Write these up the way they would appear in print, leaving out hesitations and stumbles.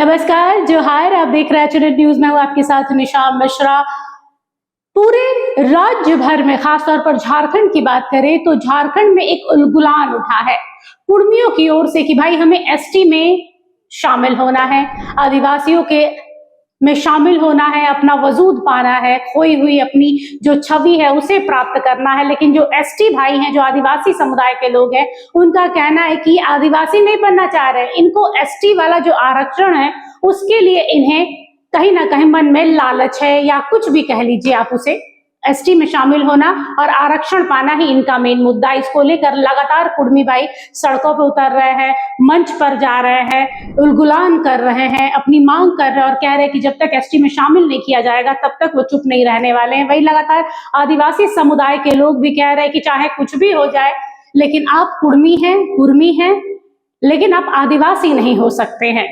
नमस्कार, जोहार। आप देख रहे हैं एचएनएन न्यूज में हूँ आपके साथ निशा मिश्रा। पूरे राज्य भर में, खासतौर पर झारखंड की बात करें तो झारखंड में एक उलगुलान उठा है कुर्मियों की ओर से कि भाई हमें एसटी में शामिल होना है, आदिवासियों के में शामिल होना है, अपना वजूद पाना है, खोई हुई अपनी जो छवि है उसे प्राप्त करना है। लेकिन जो एसटी भाई हैं, जो आदिवासी समुदाय के लोग हैं, उनका कहना है कि आदिवासी नहीं बनना चाह रहे, इनको एसटी वाला जो आरक्षण है उसके लिए इन्हें कहीं ना कहीं मन में लालच है, या कुछ भी कह लीजिए आप उसे। एसटी में शामिल होना और आरक्षण पाना ही इनका मेन मुद्दा। इसको लेकर लगातार कुर्मी भाई सड़कों पर उतर रहे हैं, मंच पर जा रहे हैं, उलगुलान कर रहे हैं, अपनी मांग कर रहे हैं और कह रहे हैं कि जब तक एसटी में शामिल नहीं किया जाएगा तब तक वो चुप नहीं रहने वाले हैं। वही लगातार आदिवासी समुदाय के लोग भी कह रहे हैं कि चाहे कुछ भी हो जाए, लेकिन आप कुर्मी हैं, लेकिन आप आदिवासी नहीं हो सकते हैं।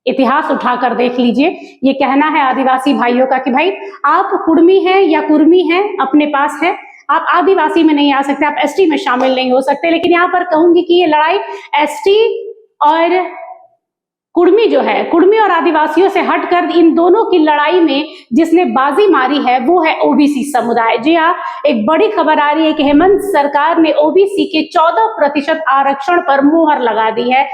इतिहास उठाकर देख लीजिए, ये कहना है आदिवासी भाइयों का कि भाई आप कुर्मी हैं या कुर्मी हैं, अपने पास है, आप आदिवासी में नहीं आ सकते, आप एसटी में शामिल नहीं हो सकते। लेकिन यहाँ पर कहूंगी कि ये लड़ाई एसटी और कुर्मी जो है, कुर्मी और आदिवासियों से हटकर इन दोनों की लड़ाई में जिसने बाजी मारी है वो है ओबीसी समुदाय। जी हाँ, एक बड़ी खबर आ रही है कि हेमंत सरकार ने ओबीसी के 14% आरक्षण पर मुहर लगा दी है।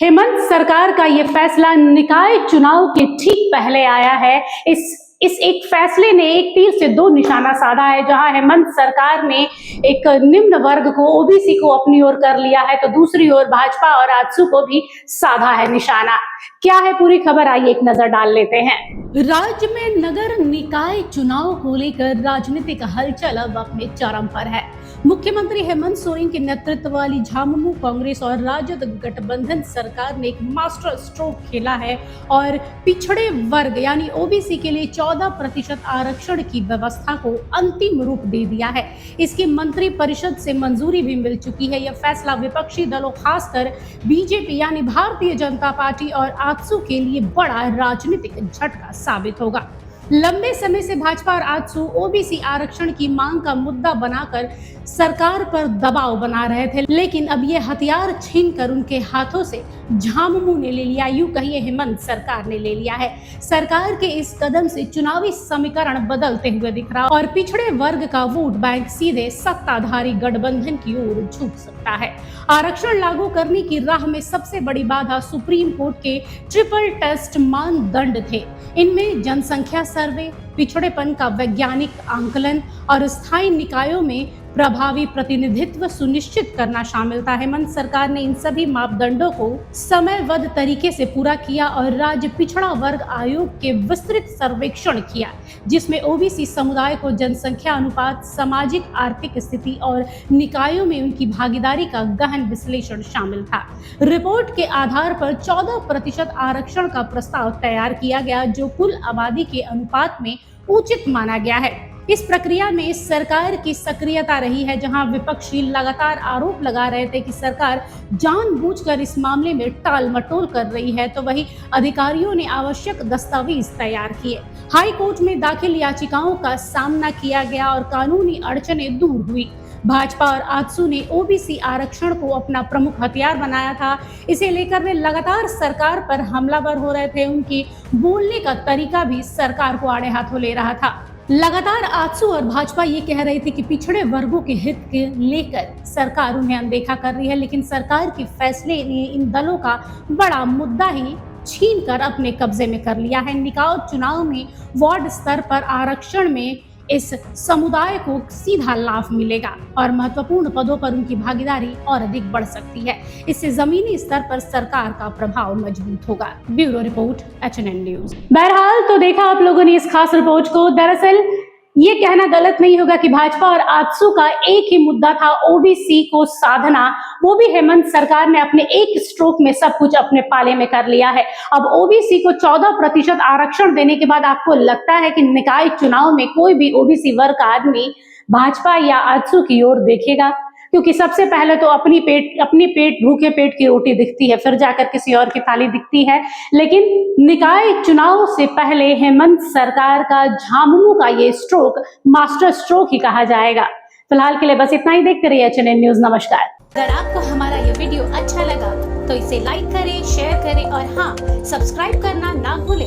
हेमंत सरकार का ये फैसला निकाय चुनाव के ठीक पहले आया है। इस एक फैसले ने एक तीर से दो निशाना साधा है। जहां हेमंत सरकार ने एक निम्न वर्ग को, ओबीसी को अपनी ओर कर लिया है, तो दूसरी ओर भाजपा और आजसू को भी साधा है निशाना। क्या है पूरी खबर, आइए एक नजर डाल लेते हैं। राज्य में नगर निकाय चुनाव को लेकर राजनीतिक हलचल अब अपने चरम पर है। मुख्यमंत्री हेमंत सोरेन के नेतृत्व वाली झामुमो कांग्रेस और राजद गठबंधन सरकार ने एक मास्टर स्ट्रोक खेला है और पिछड़े वर्ग यानी ओबीसी के लिए 14% आरक्षण की व्यवस्था को अंतिम रूप दे दिया है। इसकी मंत्री परिषद से मंजूरी भी मिल चुकी है। यह फैसला विपक्षी दलों, खासकर बीजेपी यानी भारतीय जनता पार्टी और आजसू के लिए बड़ा राजनीतिक झटका साबित होगा। लंबे समय से भाजपा और आजसू ओबीसी आरक्षण की मांग का मुद्दा बनाकर सरकार पर दबाव बना रहे थे, लेकिन अब ये हथियार छीनकर उनके हाथों से झामुमो ने ले लिया, यूं कहिए हेमंत सरकार ने ले लिया है। सरकार के इस कदम से चुनावी समीकरण बदलते हुए दिख रहा और पिछड़े वर्ग का वोट बैंक सीधे सत्ताधारी गठबंधन की ओर झुक सकता है। आरक्षण लागू करने की राह में सबसे बड़ी बाधा सुप्रीम कोर्ट के ट्रिपल टेस्ट मानदंड थे। इनमें जनसंख्या सर्वे, पिछड़ेपन का वैज्ञानिक आंकलन और स्थायी निकायों में प्रभावी प्रतिनिधित्व सुनिश्चित करना शामिल था। हेमंत सरकार ने इन सभी मापदंडों को समयबद्ध तरीके से पूरा किया और राज्य पिछड़ा वर्ग आयोग के विस्तृत सर्वेक्षण किया, जिसमें ओबीसी समुदाय को जनसंख्या अनुपात, सामाजिक आर्थिक स्थिति और निकायों में उनकी भागीदारी का गहन विश्लेषण शामिल था। रिपोर्ट के आधार पर 14% आरक्षण का प्रस्ताव तैयार किया गया, जो कुल आबादी के अनुपात में उचित माना गया है। इस प्रक्रिया में सरकार की सक्रियता रही है। जहां विपक्षी लगातार आरोप लगा रहे थे कि सरकार जानबूझकर इस मामले में टाल मटोल कर रही है, तो वही अधिकारियों ने आवश्यक दस्तावेज तैयार किए। हाई कोर्ट में दाखिल याचिकाओं का सामना किया गया और कानूनी अड़चनें दूर हुई। भाजपा और आजसू ने ओबीसी आरक्षण को अपना प्रमुख हथियार बनाया था। इसे लेकर वे लगातार सरकार पर हमलावर हो रहे थे। उनकी बोलने का तरीका भी सरकार को आड़े हाथों ले रहा था। लगातार आजसू और भाजपा ये कह रही थी कि पिछड़े वर्गों के हित के लेकर सरकार उन्हें अनदेखा कर रही है, लेकिन सरकार के फैसले ने इन दलों का बड़ा मुद्दा ही छीनकर अपने कब्जे में कर लिया है। निकाय चुनाव में वार्ड स्तर पर आरक्षण में इस समुदाय को सीधा लाभ मिलेगा और महत्वपूर्ण पदों पर उनकी भागीदारी और अधिक बढ़ सकती है। इससे जमीनी स्तर पर सरकार का प्रभाव मजबूत होगा। Bureau report, HNN news. बहरहाल तो देखा आप लोगों ने इस खास रिपोर्ट को। दरअसल ये कहना गलत नहीं होगा कि भाजपा और आजसू का एक ही मुद्दा था, ओबीसी को साधना। वो भी हेमंत सरकार ने अपने एक स्ट्रोक में सब कुछ अपने पाले में कर लिया है। अब ओबीसी को 14% आरक्षण देने के बाद आपको लगता है कि निकाय चुनाव में कोई भी ओबीसी वर्ग का आदमी भाजपा या आजसू की ओर देखेगा? क्योंकि सबसे पहले तो अपनी भूखे पेट की रोटी दिखती है, फिर जाकर किसी और की थाली दिखती है। लेकिन निकाय चुनाव से पहले हेमंत सरकार का झामुमो का ये स्ट्रोक मास्टर स्ट्रोक ही कहा जाएगा। फिलहाल के लिए बस इतना ही। देखते रहिए एचएनएन न्यूज। नमस्कार। अगर आपको हमारा ये वीडियो अच्छा लगा तो इसे लाइक करें, शेयर करें और हाँ, सब्सक्राइब करना ना भूलें।